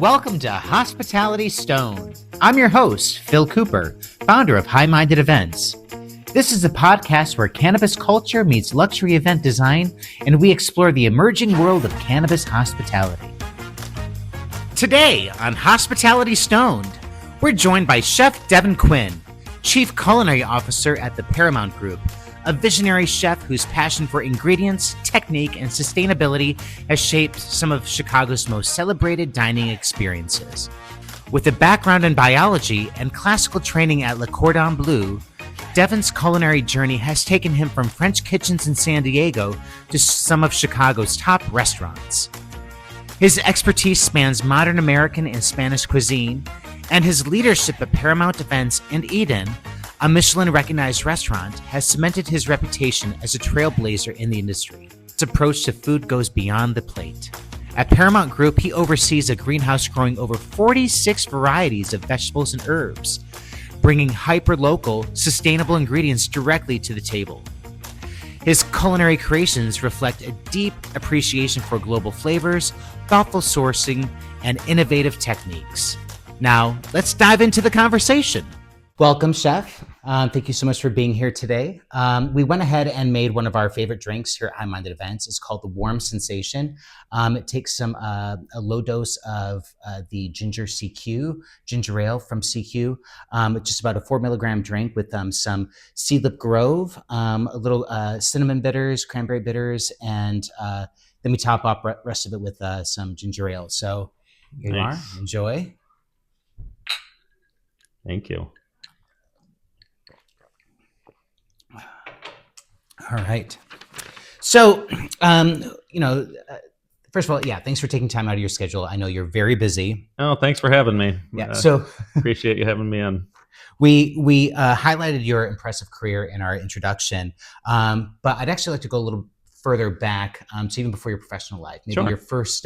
Welcome to Hospitality Stone. I'm your host, Phil Cooper, founder of High Minded Events. This is a podcast where cannabis culture meets luxury event design, and we explore the emerging world of cannabis hospitality. Today on Hospitality Stoned, we're joined by Chef Devon Quinn, Chief Culinary Officer at the Paramount Group, a visionary chef whose passion for ingredients, technique, and sustainability has shaped some of Chicago's most celebrated dining experiences. With a background in biology and classical training at Le Cordon Bleu, Devon's culinary journey has taken him from French kitchens in San Diego to some of Chicago's top restaurants. His expertise spans modern American and Spanish cuisine, and his leadership at Paramount Events and Eden, a Michelin-recognized restaurant, has cemented his reputation as a trailblazer in the industry. His approach to food goes beyond the plate. At Paramount Group, he oversees a greenhouse growing over 46 varieties of vegetables and herbs, bringing hyper-local, sustainable ingredients directly to the table. His culinary creations reflect a deep appreciation for global flavors, thoughtful sourcing, and innovative techniques. Now, let's dive into the conversation. Welcome, Chef. Thank you so much for being here today. We went ahead and made one of our favorite drinks here at High Minded Events. It's called the Warm Sensation. It takes a low dose of the ginger ale from CQ. It's just about a 4 milligram drink with some Seedlip Grove, a little cinnamon bitters, cranberry bitters, and then we top up the rest of it with some ginger ale. So here you are. Enjoy. Thank you. All right. So, first of all, thanks for taking time out of your schedule. I know you're very busy. Oh, thanks for having me. So appreciate you having me on. We highlighted your impressive career in our introduction, but I'd actually like to go a little further back, so even before your professional life, maybe Sure. Your first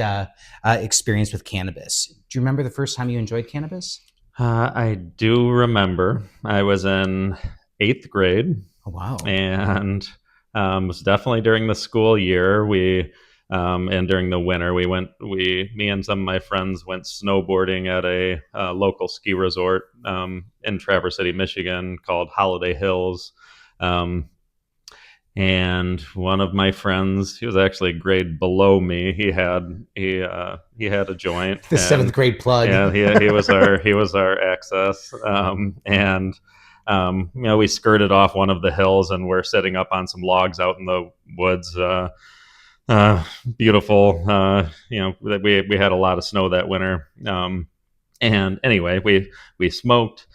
experience with cannabis. Do you remember the first time you enjoyed cannabis? I do remember. I was in 8th grade. Oh, wow. And it was definitely during the school year. And during the winter, me and some of my friends went snowboarding at a local ski resort in Traverse City, Michigan, called Holiday Hills. And one of my friends, he was actually a grade below me. He had a joint. The 7th grade plug. Yeah, he was our access. We skirted off one of the hills and we're sitting up on some logs out in the woods. Beautiful. We had a lot of snow that winter. And anyway, we smoked.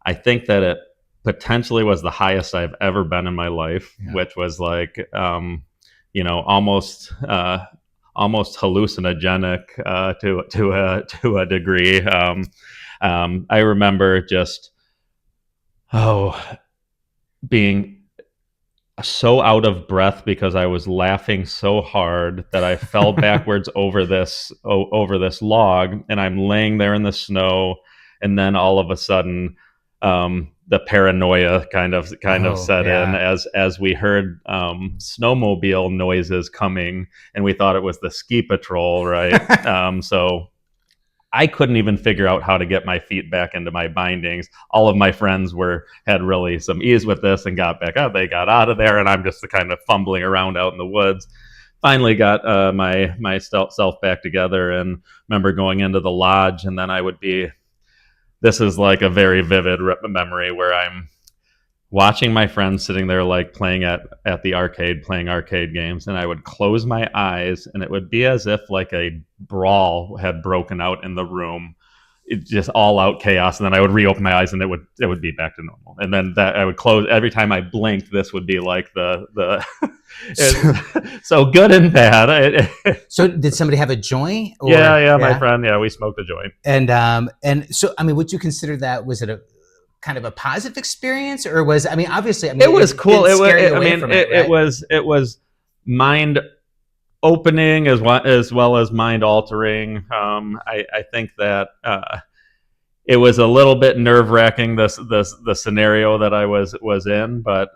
I think that it potentially was the highest I've ever been in my life, which was like, almost hallucinogenic to a degree. I remember just being so out of breath because I was laughing so hard that I fell backwards over this log, and I'm laying there in the snow, and then all of a sudden the paranoia kind of set in as we heard snowmobile noises coming, and we thought it was the ski patrol, right? So I couldn't even figure out how to get my feet back into my bindings. All of my friends had really some ease with this and got back out. They got out of there, and I'm just kind of fumbling around out in the woods. Finally got my self back together, and remember going into the lodge, and then this is like a very vivid memory where I'm watching my friends sitting there like playing at the arcade, playing arcade games, and I would close my eyes and it would be as if like a brawl had broken out in the room. It just all out chaos, and then I would reopen my eyes and it would be back to normal. And then that I would close every time I blinked. This would be like the so good and bad. So did somebody have a joint? Or, my friend. Yeah, we smoked a joint. And so I mean, would you consider that, was it a kind of a positive experience, or was, obviously, it was cool. It was mind opening as well as mind altering. I think that it was a little bit nerve wracking, the scenario that I was in, but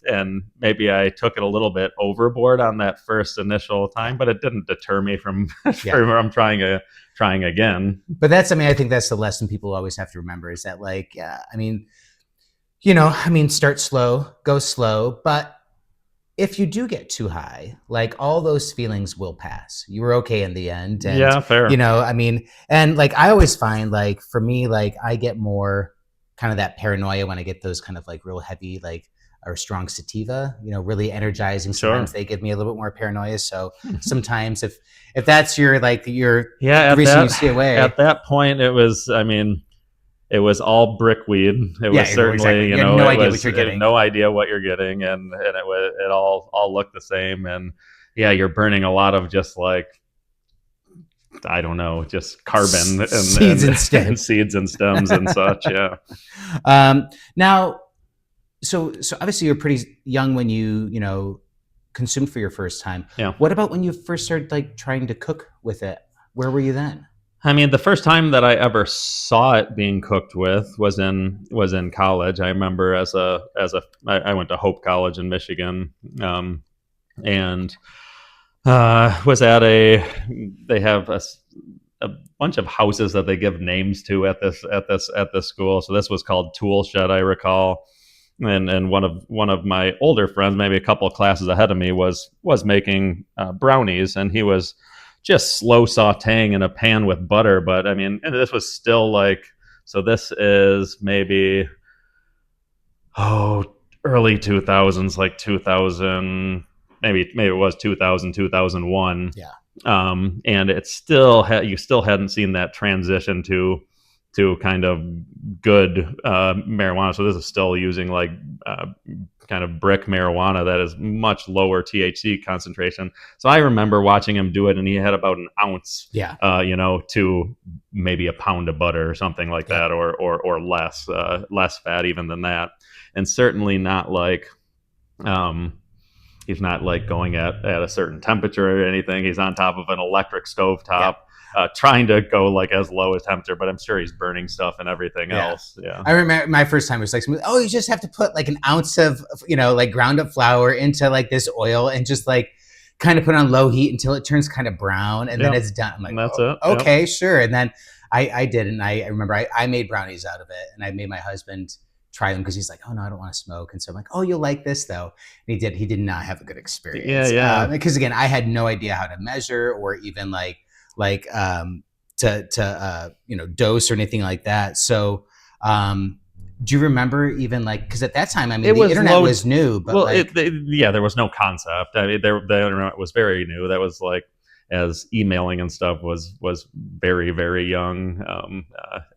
and maybe I took it a little bit overboard on that first initial time, but it didn't deter me from from trying trying again. But that's, I mean, I think that's the lesson people always have to remember is that, like, I mean, you know, I mean, start slow, go slow. But if you do get too high, like all those feelings will pass. You were okay in the end. And, Yeah, fair. you know, I mean, and like I always find, like, for me, like I get more kind of that paranoia when I get those kind of like real heavy, like, or strong sativa, you know, really energizing. Sometimes Sure. they give me a little bit more paranoia. So sometimes if that's your, like, your, Yeah, the reason you stay away. at that point, it was. I mean, it was all brick weed. It Yeah, was certainly, exactly. you You have know, no idea what you're getting. no idea what you're getting, and it all looked the same, and yeah, you're burning a lot of just like, I don't know, just carbon Seeds and, instead. and seeds and stems and such. Yeah. Now, so obviously you're pretty young when you know, consumed for your first time. Yeah. What about when you first started like trying to cook with it? Where were you then? I mean, the first time that I ever saw it being cooked with was in college. I remember I went to Hope College in Michigan, and was at they have a bunch of houses that they give names to at this school. So this was called Tool Shed, I recall. And one of my older friends, maybe a couple of classes ahead of me, was making brownies, and he was just slow sautéing in a pan with butter. But I mean, and this was still like, so this is maybe, oh, early 2000s, like 2000, maybe it was 2000, 2001. Yeah. And it still you still hadn't seen that transition to kind of good marijuana. So this is still using like kind of brick marijuana that is much lower THC concentration. So I remember watching him do it, and he had about an ounce, Yeah. you know, to maybe a pound of butter or something like Yeah. that, or less fat even than that, and certainly not like. He's not like going at a certain temperature or anything. He's on top of an electric stovetop, trying to go like as low as temperature, but I'm sure he's burning stuff and everything else. Yeah. I remember my first time was like, oh, you just have to put like an ounce of, you know, like ground up flour into like this oil and just like kind of put on low heat until it turns kind of brown, and then it's done. I'm like, And that's oh, it. okay, sure. And then I did, and I remember I made brownies out of it, and I made my husband try them because he's like, oh no, I don't want to smoke. And so I'm like, oh, you'll like this though. And he did not have a good experience. Yeah. Because again, I had no idea how to measure or even to you know, dose or anything like that. So do you remember even like, because at that time, I mean, the internet was new, but well, like, there was no concept. I mean, the internet was very new. That was like, as emailing and stuff was very, very young.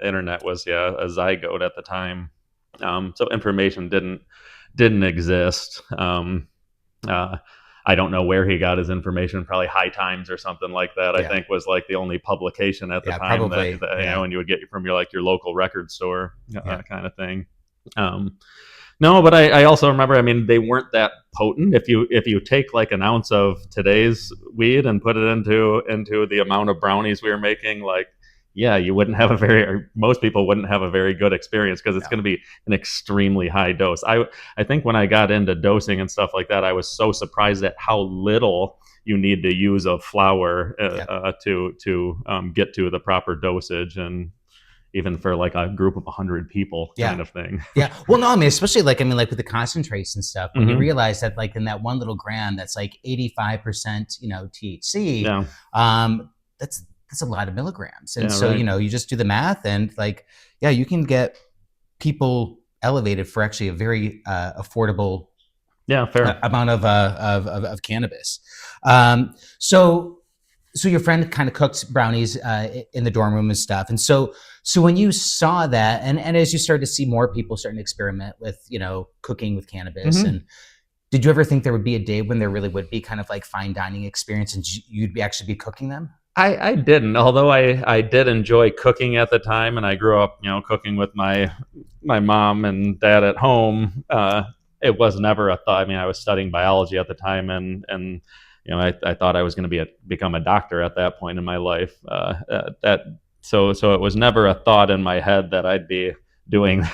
Internet was a zygote at the time. So information didn't exist. I don't know where he got his information. Probably High Times or something like that. I think was like the only publication at the time probably, that you know, and you would get from your local record store kind of thing. No, but I also remember, I mean, they weren't that potent. If you take like an ounce of today's weed and put it into the amount of brownies we were making, like, yeah, you wouldn't have most people wouldn't have a very good experience, because it's going to be an extremely high dose. I think when I got into dosing and stuff like that, I was so surprised at how little you need to use of flour to get to the proper dosage, and even for like a group of 100 people kind of thing. Yeah. Well, no, I mean, especially like, I mean, like with the concentrates and stuff, when you realize that like in that 1 little gram, that's like 85%, you know, THC. That's a lot of milligrams. And so, you know, you just do the math and like, yeah, you can get people elevated for actually a very affordable fair amount of cannabis. So your friend kind of cooks brownies in the dorm room and stuff. And so when you saw that, and as you started to see more people starting to experiment with, you know, cooking with cannabis, and did you ever think there would be a day when there really would be kind of like fine dining experience and you'd actually be cooking them? I didn't, although I did enjoy cooking at the time, and I grew up, you know, cooking with my mom and dad at home. It was never a thought. I mean, I was studying biology at the time, and you know, I thought I was going to become a doctor at that point in my life. So it was never a thought in my head that I'd be doing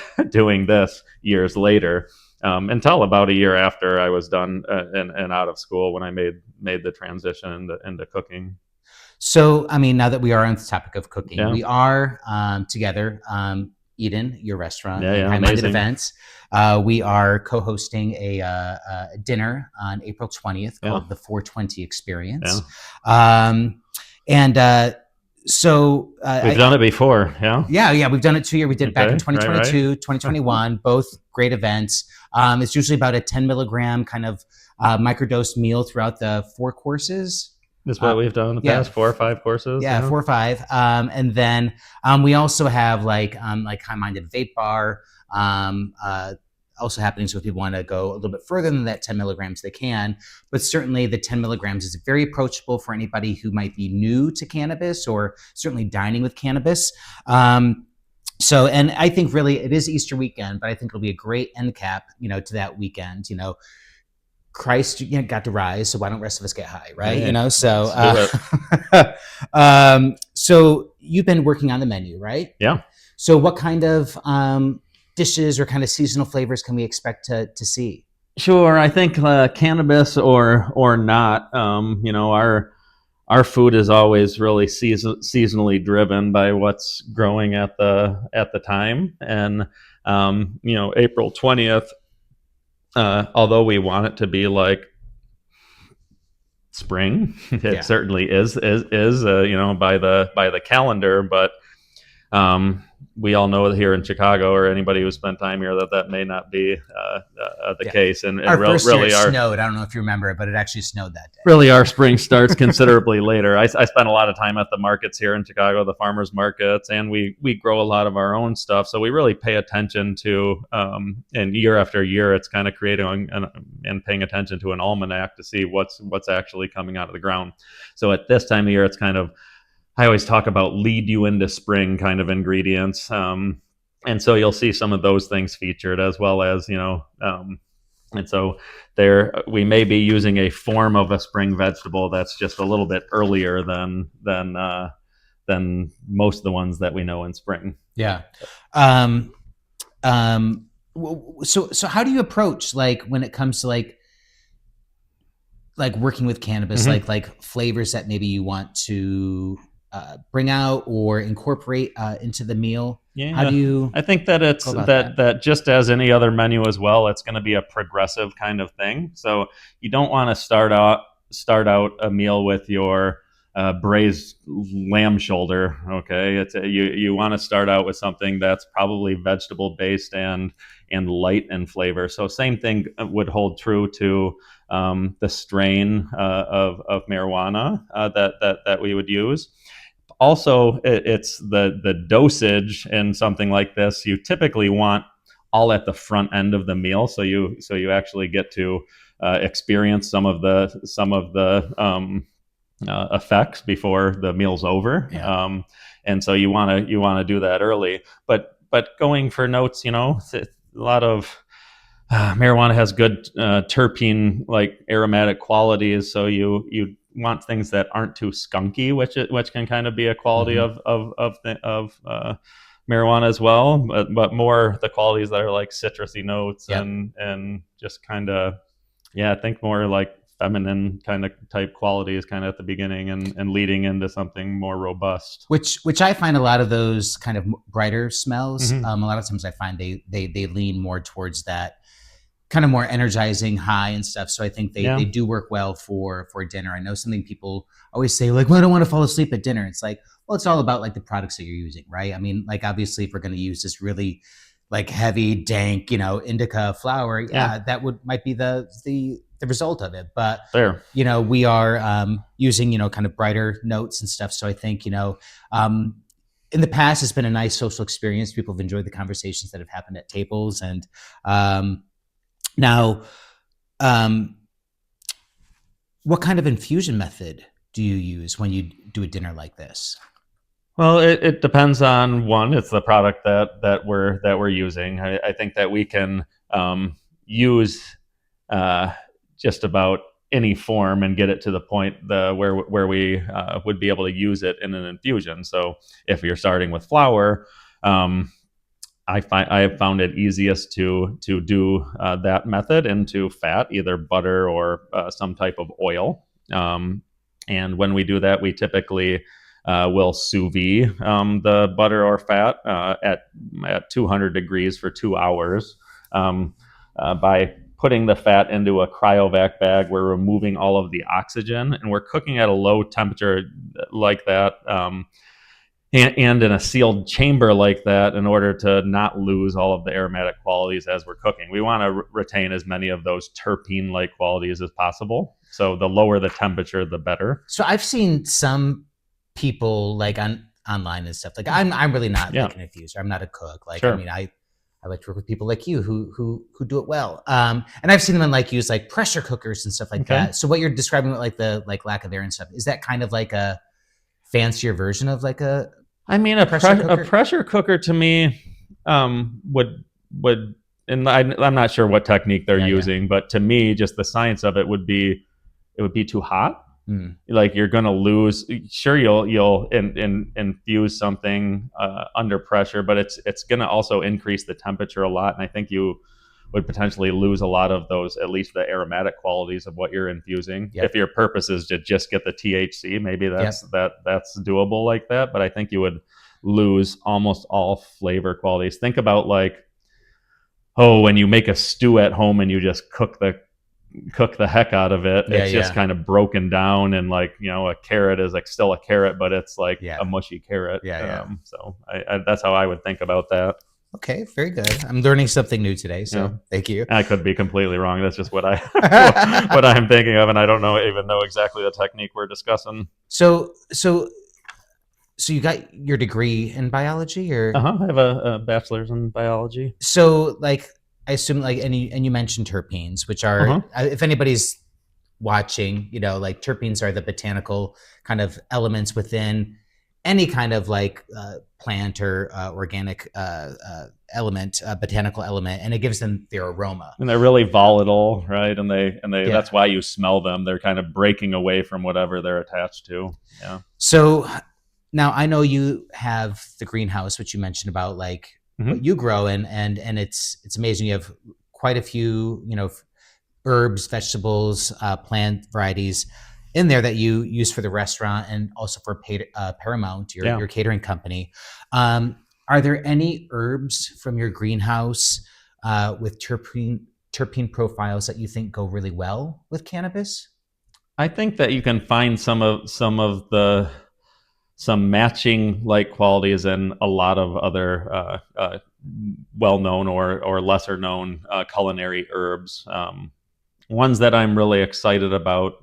this years later, until about a year after I was done and out of school, when I made the transition into cooking. So, I mean, now that we are on the topic of cooking, Yeah. we are together, Eden, your restaurant, Yeah. and Yeah. High Minded Amazing. Events. We are co hosting a dinner on April 20th Yeah. called the 420 Yeah. Experience. Um, and so, We've done it before. Yeah. yeah, we've done it 2 years. We did it back in Okay. Right. 2022, 2021, both great events. It's usually about a 10 milligram kind of microdose meal throughout the 4 courses. That's Uh, what we've done in the past yeah, 4 or 5 courses. yeah, Yeah. 4 or 5, and then we also have like high-minded vape bar. Also happening, so if people want to go a little bit further than that 10 milligrams, they can. But certainly, the 10 milligrams is very approachable for anybody who might be new to cannabis or certainly dining with cannabis. So, and I think really it is Easter weekend, but I think it'll be a great end cap, to that weekend. Christ, got to rise, so why don't the rest of us get high, right? Hey, So, let's do it. so you've been working on the menu, right? Yeah. So, what kind of dishes or kind of seasonal flavors can we expect to see? Sure. I think cannabis or not, our food is always really seasonally driven by what's growing at the time, and April 20th. Although we want it to be like spring, it certainly is by the calendar, but we all know that here in Chicago, or anybody who spent time here, that may not be the case. And Our first year really, it snowed. I don't know if you remember it, but it actually snowed that day. Really, our spring starts considerably later. I spent a lot of time at the markets here in Chicago, the farmers markets, and we grow a lot of our own stuff. So we really pay attention to, and year after year, it's kind of creating and paying attention to an almanac to see what's actually coming out of the ground. So at this time of year, it's kind of, I always talk about lead you into spring kind of ingredients. And so you'll see some of those things featured, as well as, and so there we may be using a form of a spring vegetable that's just a little bit earlier than most of the ones that we know in spring. Yeah. So how do you approach, like, when it comes to like working with cannabis, Mm-hmm. like flavors that maybe you want to bring out or incorporate into the meal? Yeah, How do you I think that it's go about that just as any other menu as well, it's going to be a progressive kind of thing. So you don't want to start out a meal with your braised lamb shoulder. Okay, you want to start out with something that's probably vegetable based and light in flavor. So same thing would hold true to the strain of marijuana that we would use. Also, it's the dosage in something like this. You typically want all at the front end of the meal, so you actually get to experience some of the effects before the meal's over. Yeah. And so you want to do that early. But going for notes, a lot of marijuana has good terpene, like aromatic qualities. So you want things that aren't too skunky, which can kind of be a quality Mhm. of marijuana as well, but more the qualities that are like citrusy notes Yep. and just kind of, I think more like feminine kind of type qualities kind of at the beginning and leading into something more robust. Which I find a lot of those kind of brighter smells. Mm-hmm. A lot of times I find they lean more towards that kind of more energizing high and stuff. So I think they do work well for dinner. I know something people always say, like, well, I don't want to fall asleep at dinner. It's like, well, it's all about like the products that you're using, right? I mean, like, obviously if we're going to use this really like heavy, dank, indica flower, that might be the result of it. But There. we are using kind of brighter notes and stuff. So I think in the past it's been a nice social experience. People have enjoyed the conversations that have happened at tables, and now, what kind of infusion method do you use when you do a dinner like this? Well, it depends on one. It's the product that we're using. I think that we can use just about any form and get it to the point where we would be able to use it in an infusion. So if you're starting with flour, I have found it easiest to do that method into fat, either butter or some type of oil. And when we do that, we typically will sous vide the butter or fat at 200 degrees for 2 hours. By putting the fat into a cryovac bag, we're removing all of the oxygen, and we're cooking at a low temperature like that. And in a sealed chamber like that, in order to not lose all of the aromatic qualities as we're cooking. We want to retain as many of those terpene-like qualities as possible. So the lower the temperature, the better. So I've seen some people like online and stuff. Like I'm really not like an infuser. I'm not a cook. Like, Sure. I mean, I like to work with people like you who do it well. And I've seen them like use like pressure cookers and stuff like that. So what you're describing with like the like lack of air and stuff, is that kind of like a fancier version of like a pressure cooker to me would and I'm not sure what technique they're using, but to me, just the science of it would be too hot. Like you're going to lose. Sure, you'll infuse something under pressure, but it's going to also increase the temperature a lot, and I think you would potentially lose a lot of those, at least the aromatic qualities of what you're infusing. If your purpose is to just get the THC, maybe that's doable like that. But I think you would lose almost all flavor qualities. Think about like, when you make a stew at home and you just cook the heck out of it. It's just kind of broken down, and like, a carrot is like still a carrot, but it's like a mushy carrot. So that's how I would think about that. Okay, very good. I'm learning something new today, so thank you. I could be completely wrong. That's just what I'm thinking of, and I don't even know exactly the technique we're discussing. So you got your degree in biology, or? I have a bachelor's in biology. So like, I assume like, and you mentioned terpenes, which are, if anybody's watching, like terpenes are the botanical kind of elements within any kind of like plant or organic element, botanical element, and it gives them their aroma. And they're really volatile, right? And they that's why you smell them. They're kind of breaking away from whatever they're attached to. Yeah. So now I know you have the greenhouse, which you mentioned about like what you grow in, and it's amazing. You have quite a few, herbs, vegetables, plant varieties in there that you use for the restaurant and also for Paramount, your catering company. Are there any herbs from your greenhouse with terpene profiles that you think go really well with cannabis? I think that you can find some matching like qualities in a lot of other well-known or lesser known culinary herbs. Ones that I'm really excited about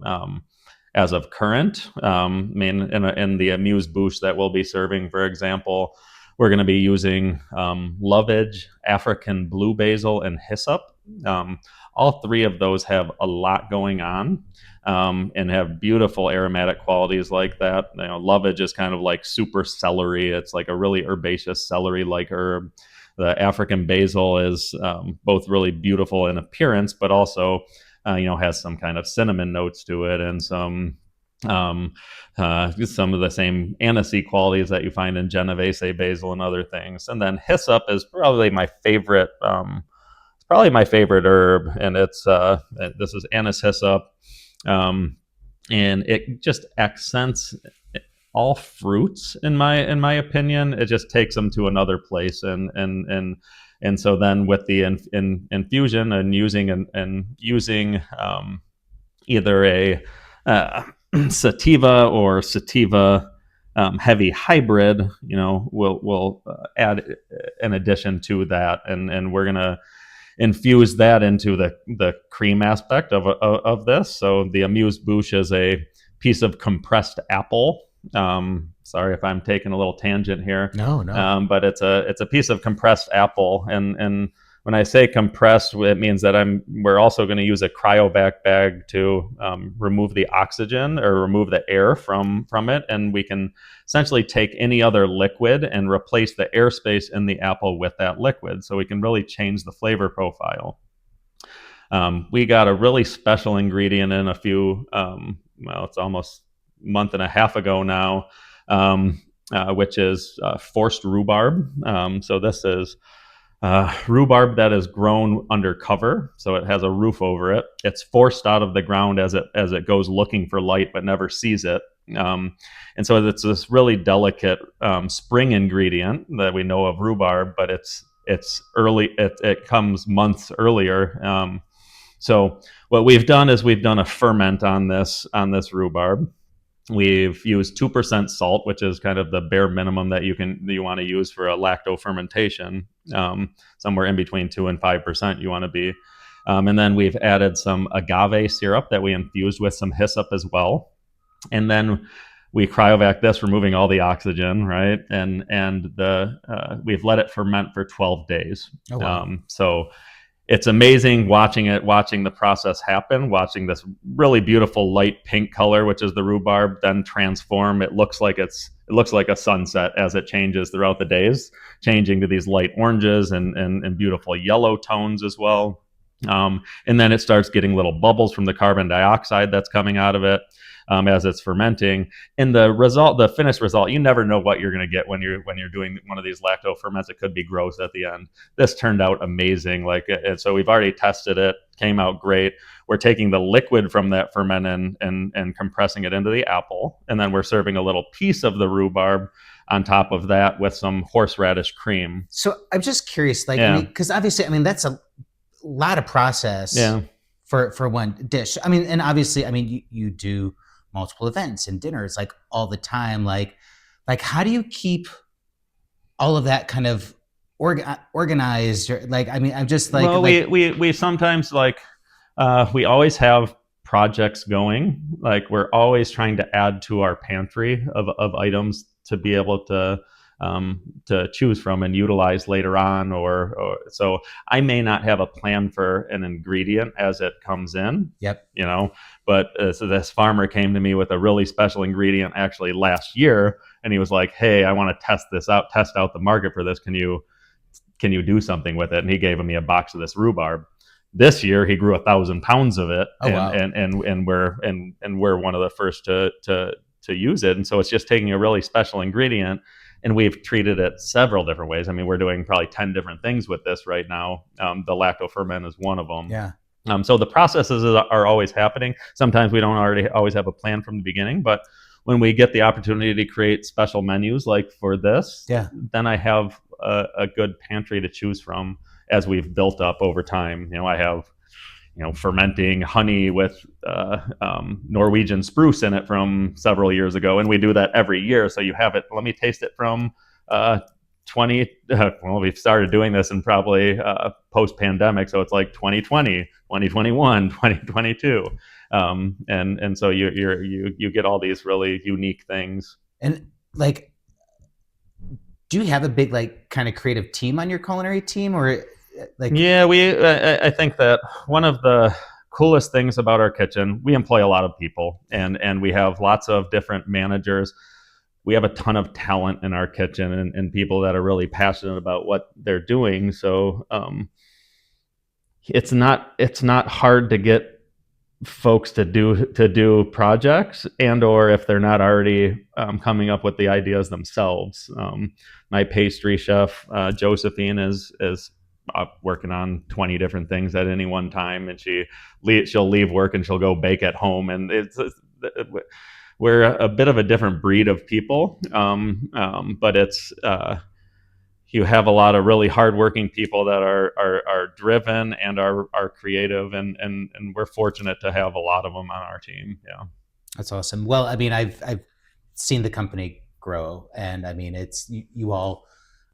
as of current, in the amuse-bouche that we'll be serving, for example, we're going to be using lovage, African blue basil, and hyssop. All three of those have a lot going on and have beautiful aromatic qualities like that. Lovage is kind of like super celery. It's like a really herbaceous celery-like herb. The African basil is both really beautiful in appearance, but also has some kind of cinnamon notes to it, and some of the same anisey qualities that you find in Genovese basil and other things. And then hyssop is probably my favorite. It's probably my favorite herb, and this is anise hyssop, and it just accents all fruits in my opinion. It just takes them to another place, and so then with the infusion and using either a sativa or sativa heavy hybrid, we'll add an addition to that, and we're gonna infuse that into the cream aspect of this. So the amuse-bouche is a piece of compressed apple. Sorry if I'm taking a little tangent here. No. But it's a piece of compressed apple, and when I say compressed, it means that we're also going to use a cryovac bag to remove the oxygen or remove the air from it, and we can essentially take any other liquid and replace the airspace in the apple with that liquid, so we can really change the flavor profile. We got a really special ingredient in a few, it's almost a month and a half ago now, which is forced rhubarb. So this is rhubarb that is grown under cover, so it has a roof over it. It's forced out of the ground as it goes looking for light, but never sees it. Um, and so it's this really delicate spring ingredient that we know of rhubarb, but it's early. It comes months earlier. So what we've done is we've done a ferment on this rhubarb. We've used 2% salt, which is kind of the bare minimum that you want to use for a lacto fermentation. Somewhere in between 2 and 5% you want to be. And then we've added some agave syrup that we infused with some hyssop as well. And then we cryovac this, removing all the oxygen, right? And we've let it ferment for 12 days. Oh, wow. So it's amazing watching the process happen, watching this really beautiful light pink color, which is the rhubarb, then transform. It looks like a sunset as it changes throughout the days, changing to these light oranges and beautiful yellow tones as well. And then it starts getting little bubbles from the carbon dioxide that's coming out of it as it's fermenting. And the finished result, you never know what you're going to get when you're doing one of these lacto ferments. It could be gross at the end. This turned out amazing. So we've already tested it, came out great. We're taking the liquid from that ferment and compressing it into the apple, and then we're serving a little piece of the rhubarb on top of that with some horseradish cream. So I'm just curious, Yeah. because obviously, that's a lot of process. Yeah. For one dish. And obviously, you do multiple events and dinners all the time. Like how do you keep all of that kind of organized? Or, I'm just well, we sometimes we always have projects going. Like we're always trying to add to our pantry of items to be able to choose from and utilize later on, or so I may not have a plan for an ingredient as it comes in. Yep. But so this farmer came to me with a really special ingredient actually last year, and he was like, "Hey, I want to test out the market for this. Can you do something with it?" And he gave me a box of this rhubarb. This year, he grew 1,000 pounds of it, oh, wow. and we're one of the first to use it. And so it's just taking a really special ingredient. And we've treated it several different ways. We're doing probably 10 different things with this right now. The lacto ferment is one of them. Yeah. So the processes are always happening. Sometimes we don't always have a plan from the beginning, but when we get the opportunity to create special menus like for this, yeah, then I have a good pantry to choose from as we've built up over time. I have fermenting honey with Norwegian spruce in it from several years ago, and we do that every year. So you have it. Let me taste it from well, we've started doing this in probably post-pandemic, so it's like 2020, 2021, 2022, and so you get all these really unique things. And do you have a big kind of creative team on your culinary team, or Yeah, I think that one of the coolest things about our kitchen, we employ a lot of people, and we have lots of different managers. We have a ton of talent in our kitchen and people that are really passionate about what they're doing. So it's not hard to get folks to do projects, and or if they're not already coming up with the ideas themselves. My pastry chef Josephine is working on 20 different things at any one time, and she'll leave work and she'll go bake at home, and we're a bit of a different breed of people, but it's you have a lot of really hardworking people that are driven and are creative, and we're fortunate to have a lot of them on our team. Yeah, that's awesome. Well, I've seen the company grow, and it's you all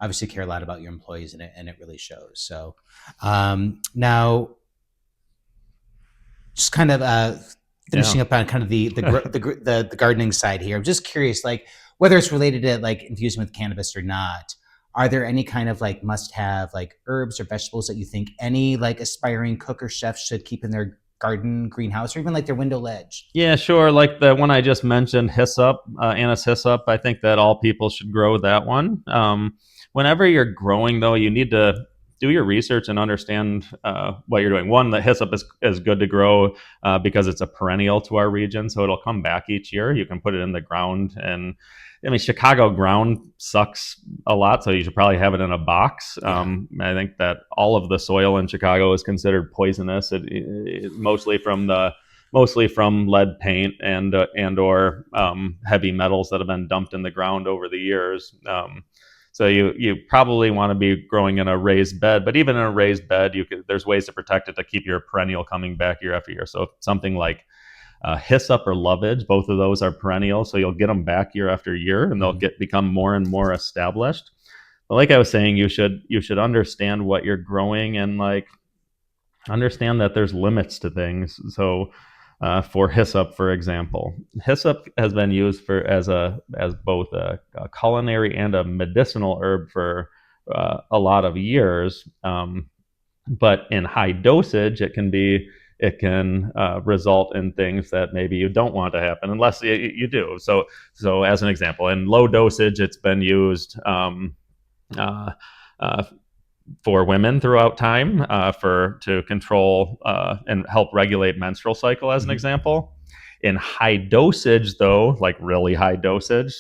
obviously care a lot about your employees, and it really shows. So now, just kind of finishing up on kind of the gardening side here. I'm just curious, whether it's related to infusing with cannabis or not. Are there any kind of must-have herbs or vegetables that you think any aspiring cook or chef should keep in their garden, greenhouse, or even their window ledge? Yeah, sure. Like the one I just mentioned, hyssop, anise hyssop. I think that all people should grow that one. Whenever you're growing, though, you need to do your research and understand what you're doing. One, the hyssop is good to grow because it's a perennial to our region, so it'll come back each year. You can put it in the ground, and I mean, Chicago ground sucks a lot, so you should probably have it in a box. I think that all of the soil in Chicago is considered poisonous, mostly from lead paint and or heavy metals that have been dumped in the ground over the years. So you probably want to be growing in a raised bed, but even in a raised bed, there's ways to protect it to keep your perennial coming back year after year. So something like hyssop or lovage, both of those are perennial, so you'll get them back year after year, and they'll become more and more established. But like I was saying, you should understand what you're growing and like understand that there's limits to things. So for hyssop, for example, hyssop has been used as both a culinary and a medicinal herb for a lot of years. But in high dosage, it can result in things that maybe you don't want to happen unless you do. So as an example, in low dosage, it's been used uh, for women throughout time to control and help regulate menstrual cycle, as an example. In high dosage, though, like really high dosage,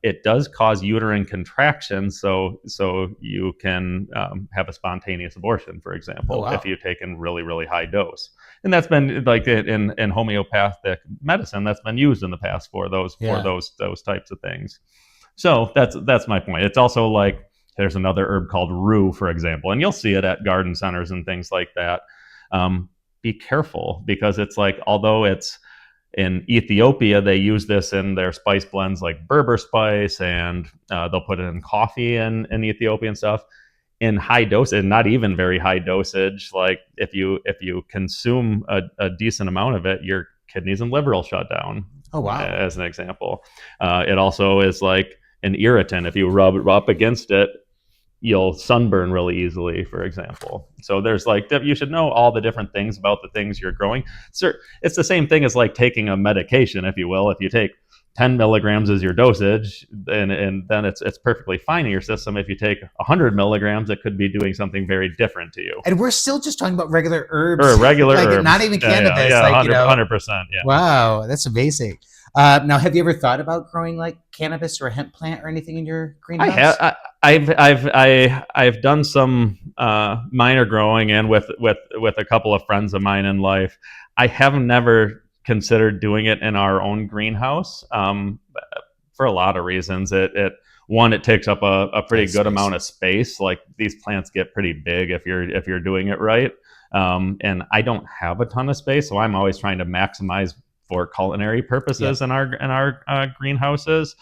it does cause uterine contraction, so you can have a spontaneous abortion, for example, if you take in really, really high dose. And that's been like in homeopathic medicine, that's been used in the past for those types of things. So that's my point. It's also like there's another herb called rue, for example, and you'll see it at garden centers and things like that. Be careful, because it's like, although it's in Ethiopia, they use this in their spice blends like Berber spice, and they'll put it in coffee in Ethiopia and stuff. In high dose, and not even very high dosage, like if you consume a decent amount of it, your kidneys and liver will shut down. Oh, wow. As an example. It also is like an irritant. If you rub up against it, you'll sunburn really easily, for example. So there's like, you should know all the different things about the things you're growing. It's the same thing as like taking a medication, if you will. If you take 10 milligrams as your dosage, and then it's perfectly fine in your system. If you take 100 milligrams, it could be doing something very different to you. And we're still just talking about regular herbs. Or regular herbs. Not even cannabis. Yeah, 100%. Yeah. Wow, that's amazing. Now, have you ever thought about growing like cannabis or a hemp plant or anything in your greenhouse? I've done some minor growing, and with a couple of friends of mine in life. I have never considered doing it in our own greenhouse for a lot of reasons. It takes up a pretty good amount of space. Like, these plants get pretty big if you're doing it right. And I don't have a ton of space, so I'm always trying to maximize for culinary purposes in our greenhouses.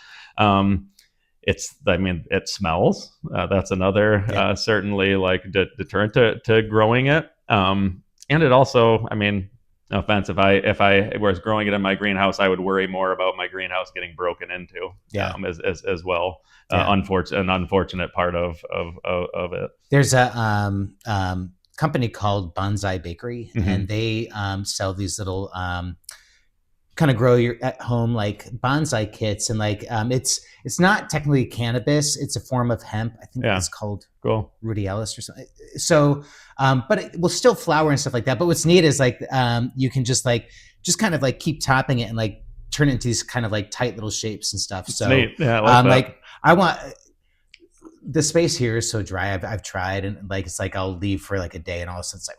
It smells. That's another certainly like deterrent to growing it. And it also, no offense, if I was growing it in my greenhouse, I would worry more about my greenhouse getting broken into. As well. An unfortunate part of it. There's a company called Bonsai Bakery, and they sell these little kind of grow your at home like bonsai kits, and like it's not technically cannabis, it's a form of hemp. I think it's called Rudialis or something. So but it will still flower and stuff like that. But what's neat is like you can just kind of like keep topping it and like turn it into these kind of like tight little shapes and stuff. So neat. Yeah, I like that. I want, the space here is so dry. I've tried, and like it's like I'll leave for like a day and all of a sudden it's like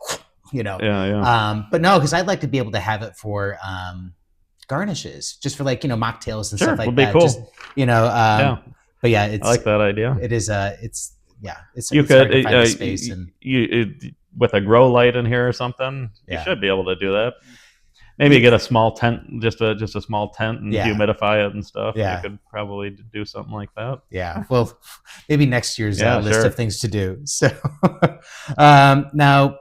but no, because I'd like to be able to have it for garnishes, just for like mocktails and stuff like that. Cool. Just, but yeah, I like that idea. It is you could find the space, and with a grow light in here or something, you should be able to do that. Maybe get a small tent, just a small tent, and humidify it and stuff. You could probably do something like that. Yeah. Well, maybe next year's list of things to do. So now,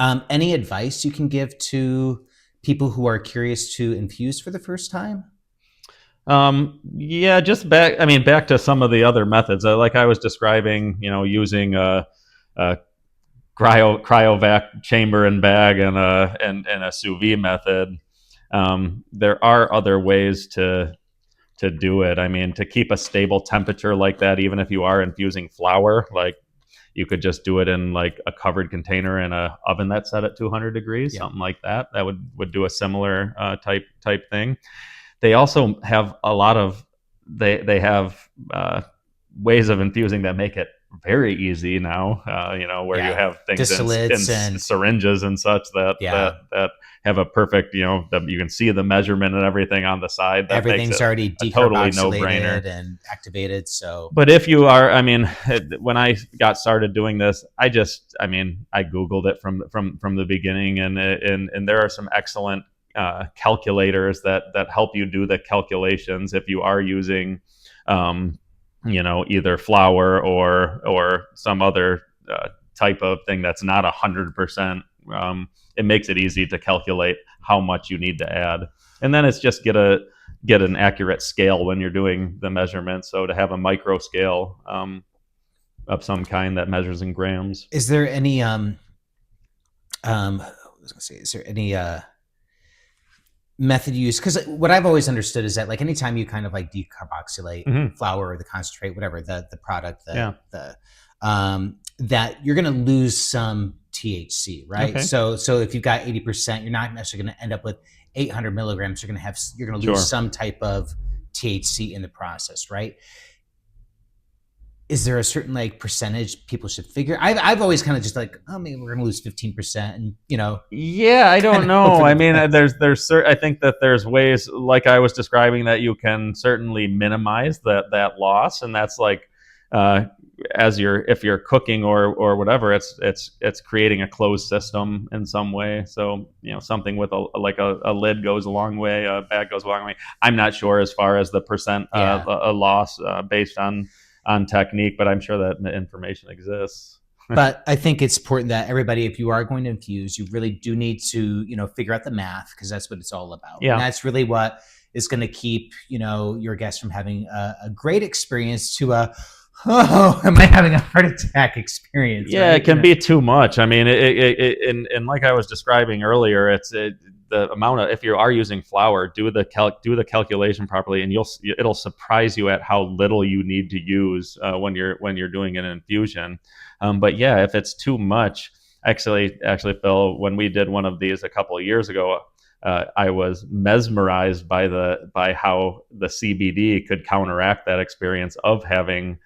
any advice you can give to people who are curious to infuse for the first time? Just back to some of the other methods, like I was describing, using a cryovac chamber and bag and a sous vide method. There are other ways to do it. To keep a stable temperature like that, even if you are infusing flour, like you could just do it in like a covered container in a oven that's set at 200 degrees, something like that. That would do a similar type thing. they also have a lot of they have ways of infusing that make it very easy now. Where you Yeah. have things in Distillates and syringes and such yeah, that have a perfect, you can see the measurement and everything on the side. That makes everything's it already a totally no brainer. decarboxylated and activated. So But if you are, I mean, when I got started doing this, I Googled it from the beginning, and there are some excellent calculators that help you do the calculations if you are using, either flour or some other type of thing that's not 100%. It makes it easy to calculate how much you need to add, and then it's just get an accurate scale when you're doing the measurements. So to have a micro scale of some kind that measures in grams. is there any I was gonna say, is there any method used? Because what I've always understood is that like anytime you kind of like decarboxylate Mm-hmm. flour or the concentrate, whatever the product, Yeah. that you're gonna lose some THC, right? Okay. So if you've got 80%, you're not necessarily gonna end up with 800 milligrams. You're gonna lose Sure. some type of THC in the process, right? Is there a certain like percentage people should figure? I've always kind of just like, oh, maybe we're gonna lose 15%, and Yeah, I don't know. I mean, I think that there's ways, like I was describing, that you can certainly minimize that loss, and that's like, uh, if you're cooking or whatever, it's creating a closed system in some way. So something with a lid goes a long way, a bag goes a long way. I'm not sure as far as the percent yeah. a loss based on technique, but I'm sure that information exists. But I think it's important that everybody, if you are going to infuse, you really do need to, figure out the math, because that's what it's all about. Yeah. And that's really what is going to keep, your guests from having a great experience to am I having a heart attack experience? Yeah, right? it can be too much. I mean, and like I was describing earlier, the amount of, if you are using flour, do the calculation properly, and it'll surprise you at how little you need to use when you're doing an infusion. But yeah, if it's too much, actually, Phil, when we did one of these a couple of years ago, I was mesmerized by how the CBD could counteract that experience of having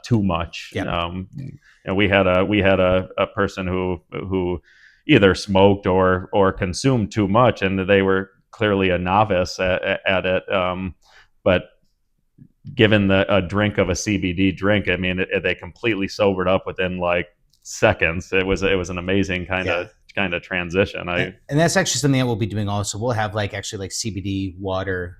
too much. Yep. And we had a person who either smoked or consumed too much, and they were clearly a novice at it. But given a drink of a CBD drink, I mean, they completely sobered up within like seconds. It was an amazing kind of transition. And that's actually something that we'll be doing also. We'll have like CBD water.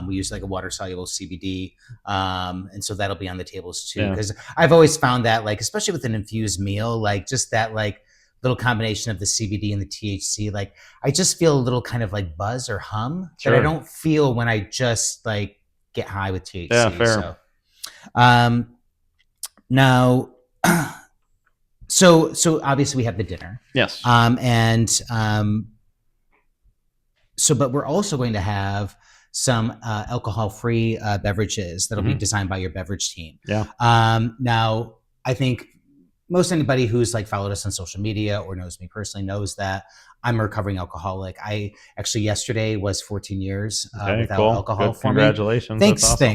We use like a water soluble CBD. And so that'll be on the tables too. Because I've always found that like, especially with an infused meal, like just that like little combination of the CBD and the THC, like I just feel a little kind of like buzz or hum that I don't feel when I just like get high with THC. Yeah, fair. So, now, so obviously we have the dinner. Yes. But we're also going to have some alcohol-free beverages that'll be designed by your beverage team. Yeah. Now, I think most anybody who's like followed us on social media or knows me personally knows that I'm a recovering alcoholic. I actually yesterday was 14 years without alcohol. Good. Congratulations. Thanks. That's awesome.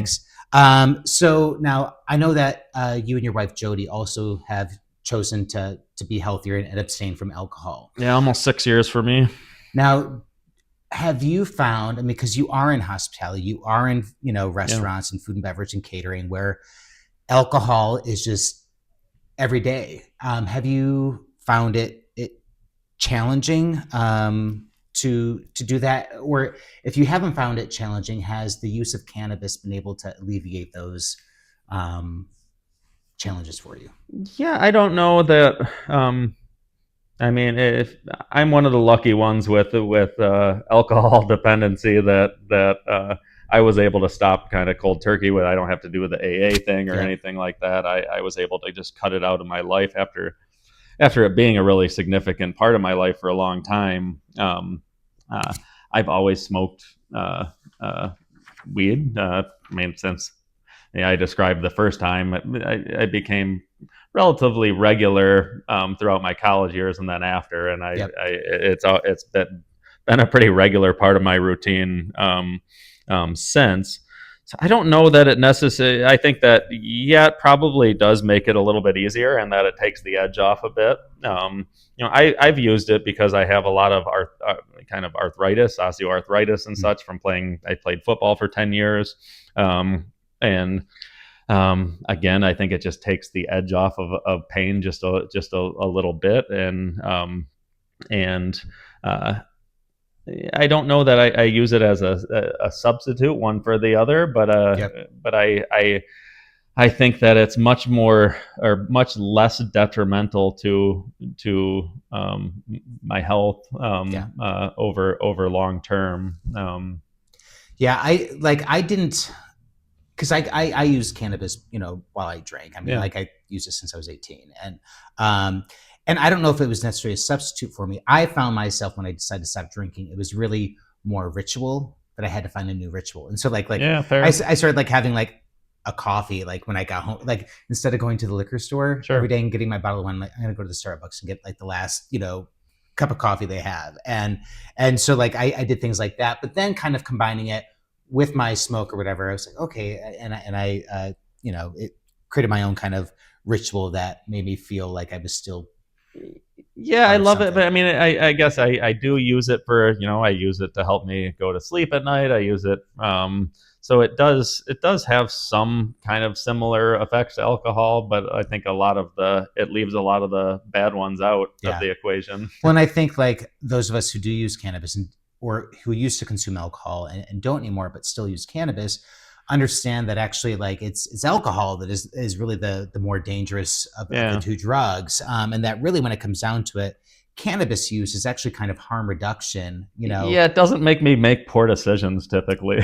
Thanks. So now I know that you and your wife Jody also have chosen to be healthier and abstain from alcohol. Yeah, almost 6 years for me. Now, have you found, I mean, because you are in hospitality, you are in restaurants and food and beverage and catering where alcohol is just every day. Have you found it challenging to do that? Or if you haven't found it challenging, has the use of cannabis been able to alleviate those challenges for you? Yeah, I don't know that. I mean, if I'm one of the lucky ones with alcohol dependency that I was able to stop kind of cold turkey with. I don't have to do the AA thing or anything like that. I was able to just cut it out of my life after it being a really significant part of my life for a long time. I've always smoked weed. I mean, since I described the first time, I became relatively regular throughout my college years and then after, and it's been a pretty regular part of my routine. since. So I don't know that it necessarily. I think that it probably does make it a little bit easier, and that it takes the edge off a bit. I've used it because I have a lot of kind of arthritis, osteoarthritis, and such from playing. I played football for 10 years, and again, I think it just takes the edge off of pain just a little bit, and I don't know that I use it as a substitute one for the other, but I think that it's much more or much less detrimental to my health over long term. I didn't, because I use cannabis, while I drank. I mean, I used it since I was 18, and I don't know if it was necessarily a substitute for me. I found myself, when I decided to stop drinking, it was really more ritual, that I had to find a new ritual. And so fair. I started having a coffee, when I got home, instead of going to the liquor store every day and getting my bottle of wine, I'm gonna go to the Starbucks and get the last, cup of coffee they have. And so I did things like that, but then kind of combining it with my smoke or whatever, I was like, okay. And I it created my own kind of ritual that made me feel like I was still. Yeah, I love it, but I mean, I guess I do use it for, I use it to help me go to sleep at night. I use it, so it does have some kind of similar effects to alcohol, but I think it leaves a lot of the bad ones out of the equation. Well, and I think those of us who do use cannabis or who used to consume alcohol and don't anymore, but still use cannabis, understand that actually it's alcohol that is really the more dangerous of the two drugs, and that really, when it comes down to it, cannabis use is actually kind of harm reduction. It doesn't make me make poor decisions typically.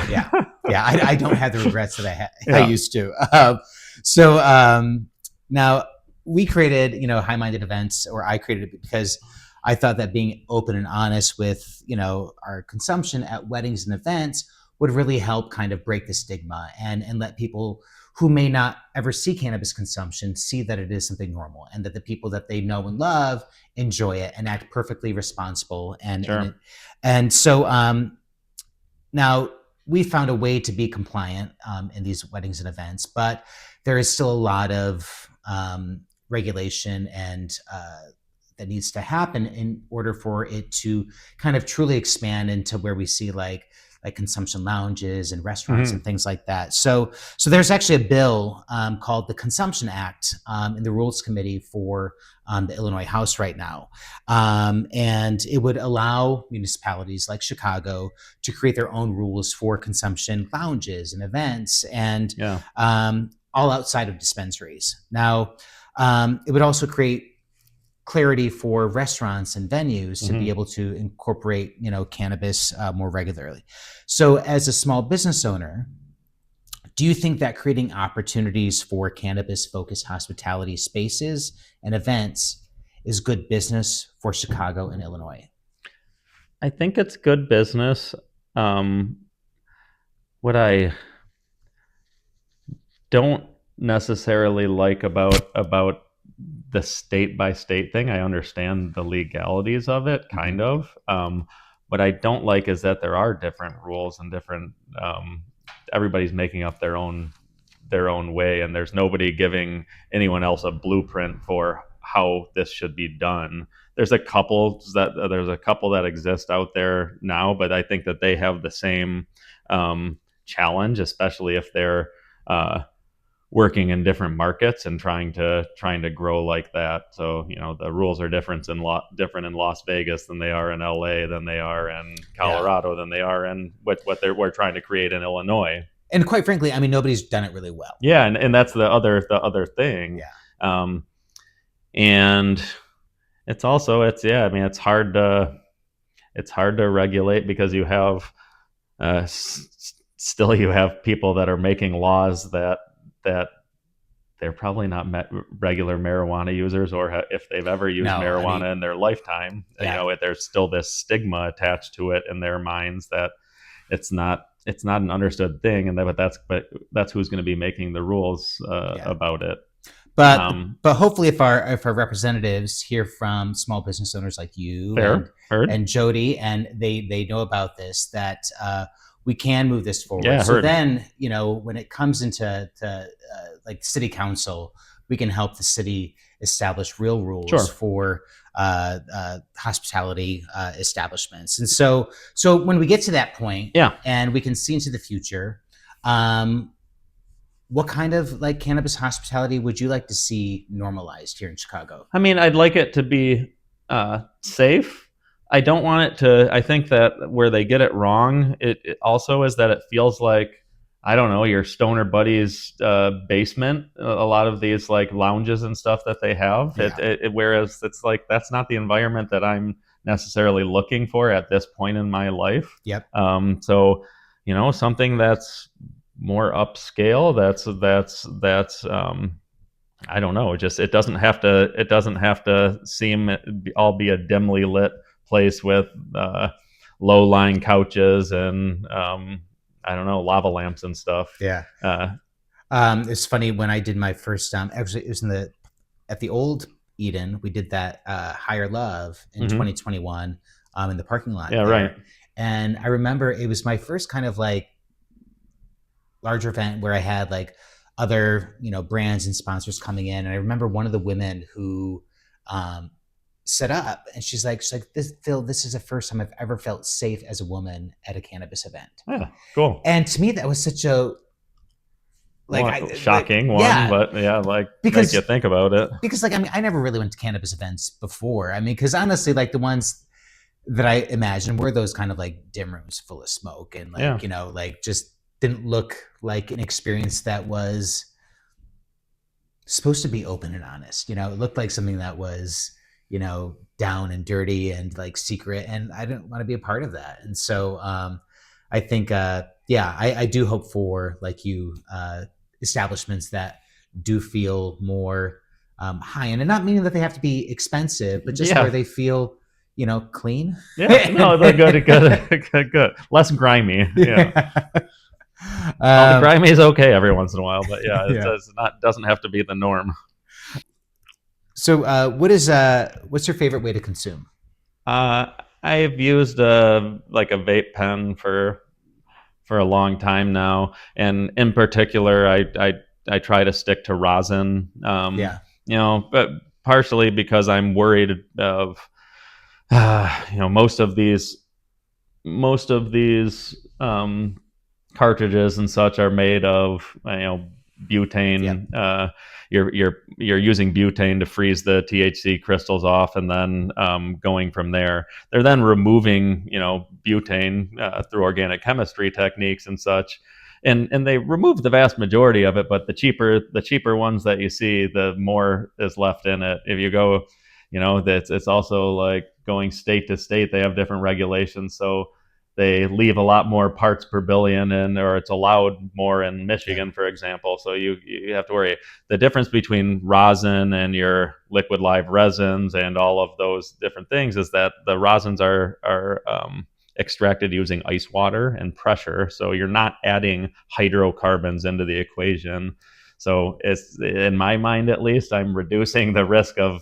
I don't have the regrets that I used to. Now we created High-Minded Events, or I created it because I thought that being open and honest with our consumption at weddings and events would really help kind of break the stigma and let people who may not ever see cannabis consumption see that it is something normal, and that the people that they know and love enjoy it and act perfectly responsible. And so now we found a way to be compliant in these weddings and events, but there is still a lot of regulation and that needs to happen in order for it to kind of truly expand into where we see like consumption lounges and restaurants and things like that. So there's actually a bill called the Consumption Act in the Rules Committee for the Illinois House right now. And it would allow municipalities like Chicago to create their own rules for consumption lounges and events and all outside of dispensaries. Now, it would also create clarity for restaurants and venues to be able to incorporate, cannabis more regularly. So as a small business owner, do you think that creating opportunities for cannabis-focused hospitality spaces and events is good business for Chicago and Illinois? I think it's good business. What I don't necessarily like about the state by state thing, I understand the legalities of it, kind of. What I don't like is that there are different rules and different. Everybody's making up their own way, and there's nobody giving anyone else a blueprint for how this should be done. There's a couple that exist out there now, but I think that they have the same challenge, especially if they're working in different markets and trying to grow like that. So the rules are different in Las Vegas than they are in LA, than they are in Colorado, than they are in what we're trying to create in Illinois. And quite frankly, I mean, nobody's done it really well. Yeah, and that's the other thing. Yeah. And it's also it's hard to regulate because you have still you have people that are making laws that they're probably not regular marijuana users, or if they've ever used marijuana in their lifetime. There's still this stigma attached to it in their minds that it's not an understood thing, and that's who's going to be making the rules about it. But hopefully, if our representatives hear from small business owners like you and Jody, and they know about this, that we can move this forward. Yeah, I So heard. then, when it comes into like city council, we can help the city establish real rules Sure. for hospitality establishments. And so when we get to that point, Yeah. and we can see into the future, what kind of like cannabis hospitality would you like to see normalized here in Chicago? I mean, I'd like it to be safe. I don't want it to. I think that where they get it wrong, it also is that it feels like, I don't know, your stoner buddy's basement. A lot of these like lounges and stuff that they have. Yeah. Whereas it's like that's not the environment that I'm necessarily looking for at this point in my life. Yep. So something that's more upscale. That's I don't know. Just it doesn't have to seem all be a dimly lit place with low lying couches and I don't know, lava lamps and stuff. Yeah. Uh, It's funny, when I did my first actually it was at the old Eden, we did that Higher Love in 2021 in the parking lot. Yeah, there. right. And I remember it was my first kind of like larger event where I had like other brands and sponsors coming in. And I remember one of the women who set up, and she's like, this, Phil, this is the first time I've ever felt safe as a woman at a cannabis event. Yeah, cool. And to me, that was such a shocking one, yeah, but yeah, like because make you think about it. Because like, I mean, I never really went to cannabis events before. I mean, because honestly, like the ones that I imagine were those kind of like dim rooms full of smoke and like, like just didn't look like an experience that was supposed to be open and honest. It looked like something that was, down and dirty and like secret. And I didn't want to be a part of that. And so I think, I do hope for like establishments that do feel more high end, and not meaning that they have to be expensive, but just where they feel, clean. Yeah, no, they're good. Less grimy. Yeah. Grimy is okay every once in a while, but doesn't have to be the norm. So, what's your favorite way to consume? I've used a vape pen for a long time now, and in particular, I try to stick to rosin. But partially because I'm worried of most of these cartridges and such are made of butane. Yep. You're using butane to freeze the THC crystals off, and then going from there, they're then removing butane through organic chemistry techniques and such, and they remove the vast majority of it. But the cheaper ones that you see, the more is left in it. If you go, it's also like going state to state, they have different regulations, so they leave a lot more parts per billion, or it's allowed more in Michigan, for example. So you have to worry. The difference between rosin and your liquid live resins and all of those different things is that the rosins are extracted using ice water and pressure. So you're not adding hydrocarbons into the equation. So it's, in my mind at least, I'm reducing the risk of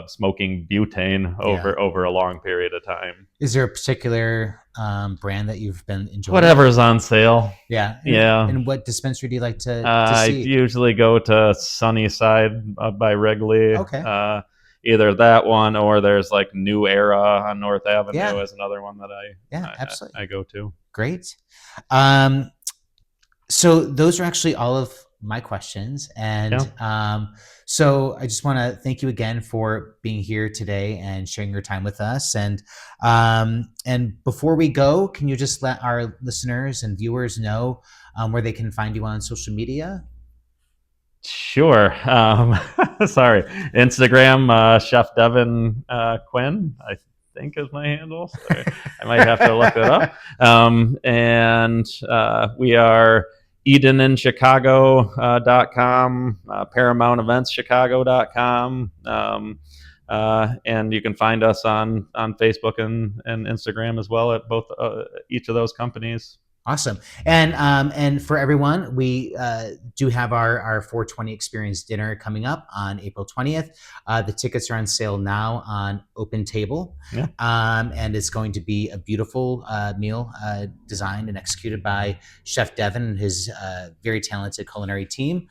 smoking butane over a long period of time. Is there a particular brand that you've been enjoying? Whatever's on sale. Yeah. And what dispensary do you like to see? I usually go to Sunnyside by Wrigley. Okay. Either that one, or there's like New Era on North Avenue is another one that I go to. Great. So those are actually all of my questions. And so I just want to thank you again for being here today and sharing your time with us. And before we go, can you just let our listeners and viewers know where they can find you on social media? Sure. Sorry. Instagram, Chef Devon Quinn, I think is my handle. So I might have to look it up. And we are EdenInChicago.com, ParamountEventsChicago.com. And you can find us on Facebook and Instagram as well at both each of those companies. Awesome. And for everyone, we do have our 420 Experience dinner coming up on April 20th. The tickets are on sale now on Open Table. Yeah. And it's going to be a beautiful meal designed and executed by Chef Devon and his very talented culinary team.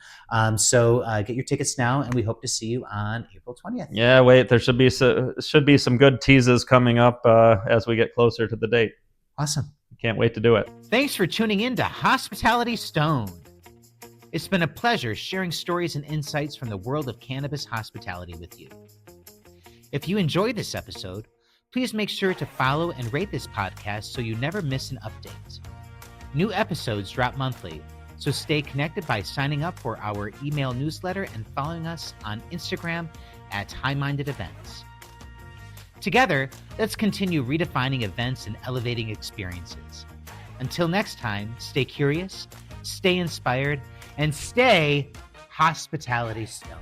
So get your tickets now, and we hope to see you on April 20th. Yeah, wait, there should be some good teases coming up as we get closer to the date. Awesome. Can't wait to do it. Thanks for tuning in to Hospitality Stoned. It's been a pleasure sharing stories and insights from the world of cannabis hospitality with you. If you enjoyed this episode, please make sure to follow and rate this podcast so you never miss an update. New episodes drop monthly, so stay connected by signing up for our email newsletter and following us on Instagram at High-Minded Events. Together, let's continue redefining events and elevating experiences. Until next time, stay curious, stay inspired, and stay hospitality stoned.